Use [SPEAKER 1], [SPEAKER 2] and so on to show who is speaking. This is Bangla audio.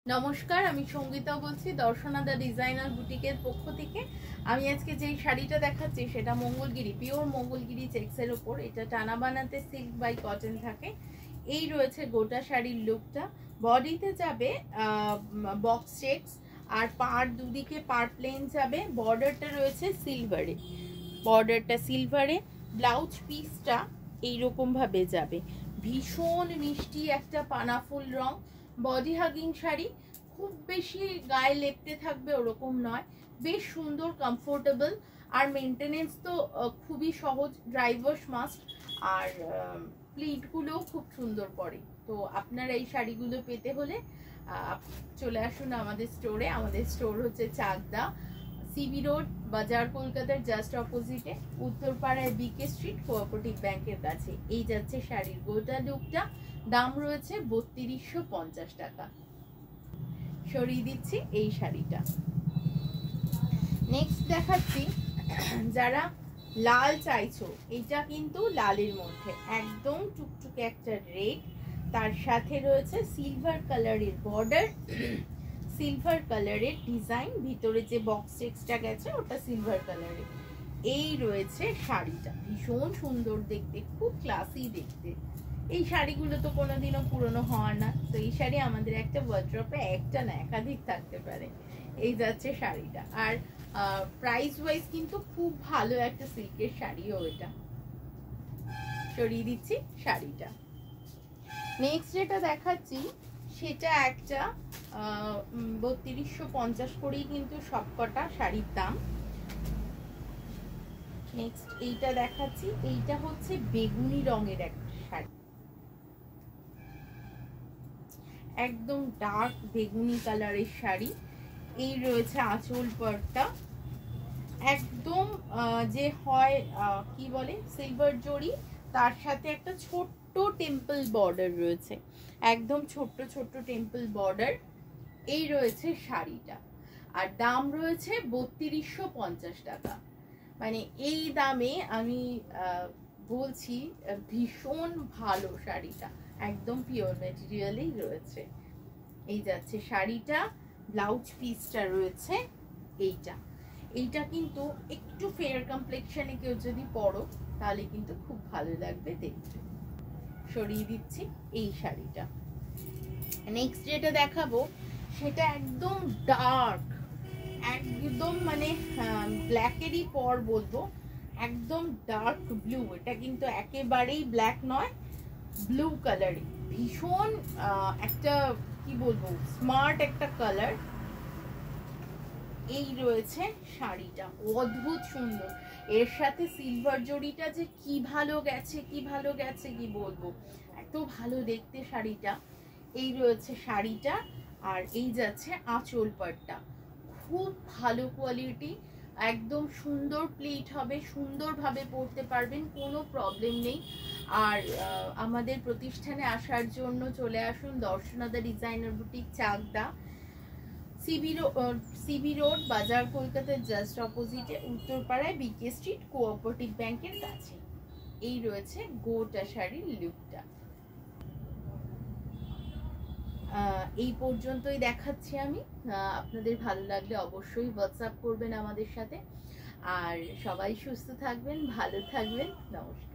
[SPEAKER 1] নমস্কার, আমি সঙ্গীতা বলছি দর্শনা দা ডিজাইনার বুটিকের পক্ষ থেকে। আমি আজকে যেই শাড়িটা দেখাচ্ছি সেটা মঙ্গলগিরি, পিওর মঙ্গলগিরি চেক্সের ওপর। এটা টানা বানাতে সিল্ক বাই কটন থাকে। এই রয়েছে গোটা শাড়ির লুকটা। বডিতে যাবে বক্স চেক্স, আর পাড় দুদিকে পাড় প্লেন যাবে। বর্ডারটা রয়েছে সিলভারে, ব্লাউজ পিসটা এইরকম ভাবে যাবে। ভীষণ মিষ্টি একটা পানাফুল রং, বডি হাগিং শাড়ি, খুব বেশি গায়ে লেপটে থাকবে ওরকম নয়, বেশ সুন্দর, কমফোর্টেবল। আর মেনটেনেন্স তো খুবই সহজ, ড্রাই ওয়াশ মাস্ট। আর প্লিটগুলোও খুব সুন্দর পড়ে। তো আপনারা এই শাড়িগুলো পেতে হলে চলে আসুন আমাদের স্টোরে। আমাদের স্টোর হচ্ছে চাকদা, সিবি রোড, বাজার, কলকাতার জাস্ট অপোজিটে, উত্তরপাড়ায় বিকে স্ট্রিট, কোঅপারেটিভ ব্যাংকের কাছে। এই যাচ্ছে শাড়ির গোটা লুকটা। দাম রয়েছে 3250 টাকা। সরিয়ে দিচ্ছি এই শাড়িটা। নেক্সট দেখাচ্ছি যারা লাল চাইছো, এটা কিন্তু লালের মধ্যে একদম টুকটুকে একটা রেড, তার সাথে রয়েছে সিলভার কালারের বর্ডার, সিলভার কালারের ডিজাইন, ভিতরে যে বক্স চেক্সটা গেছে ওটা সিলভার কালারের। এই রয়েছে শাড়িটা, ভীষণ সুন্দর দেখতে, খুব ক্লাসি দেখতে। এই শাড়িগুলো তো কোনোদিনও পুরনো হওয়ার না, তো এই শাড়ি আমাদের একটা ওয়ার্ড্রপে একটা না একাধিক থাকতে পারে। এই যাচ্ছে শাড়িটা। আর প্রাইস ওয়াইজ কিন্তু খুব ভালো একটা সিল্কের শাড়িও এটা। সরিয়ে দিচ্ছি শাড়িটা। নেক্সট যেটা দেখাচ্ছি সেটা একটা 3250 করেই কিন্তু সবকটা শাড়ির দাম। নেক্সট এইটা দেখাচ্ছি, এইটা হচ্ছে বেগুনি রঙের একটা শাড়ি, একদম ডার্ক বেগুনি কালারের শাড়ি। এই রয়েছে আঁচল পাড়টা, একদম যে হয় কি বলে সিলভার জড়ি, তার সাথে একটা ছোট্ট টেম্পল বর্ডার রয়েছে, একদম ছোট্ট ছোট্ট টেম্পল বর্ডার। এই রয়েছে শাড়িটা, আর দাম রয়েছে 3250 টাকা। মানে এই দামে আমি বলছি ভীষণ ভালো শাড়িটা, একদম পিওর মেটেরিয়ালেই রয়েছে। এই যাচ্ছে শাড়িটা, ব্লাউজ পিসটা রয়েছে এইটা। এইটা কিন্তু একটু ফেয়ার কমপ্লেক্সনে কেউ যদি পরো তাহলে কিন্তু খুব ভালো লাগবে দেখতে। সরিয়ে দিচ্ছি এই শাড়িটা। নেক্সট যেটা দেখাবো সেটা একদম ডার্ক, একদম মানে ব্ল্যাকেরই পর বলবো, একদম ডার্ক ব্লু। এটা কিন্তু একেবারেই ব্ল্যাক নয়, ব্লু কালারই, ভীষণ একটা কি বলবো স্মার্ট একটা কালার। এই রয়েছে শাড়িটা, অদ্ভুত সুন্দর। এর সাথে সিলভার জড়িটা যে কি ভালো গেছে কি বলবো, এত ভালো দেখতে শাড়িটা। এই রয়েছে শাড়িটা, আর এই যাচ্ছে আঁচল পাড়টা, খুব ভালো কোয়ালিটি, একদম সুন্দর প্লিট হবে, সুন্দরভাবে পরতে পারবেন, কোনো প্রবলেম নেই। আর আমাদের প্রতিষ্ঠানে আসার জন্য চলে আসুন Darshana the designer boutique, Chakdah, CB road, বাজার, কলকাতার জাস্ট অপোজিটে, উত্তরপাড়ায় বিকে স্ট্রিট, কোঅপারেটিভ ব্যাংকের কাছে। এই রয়েছে গোটা শাড়ির লুকটা। এই পর্যন্তই দেখাচ্ছি আমি। আপনাদের ভালো লাগলে অবশ্যই হোয়াটসঅ্যাপ করবেন আমাদের সাথে। আর সবাই সুস্থ থাকবেন, ভালো থাকবেন। নমস্কার।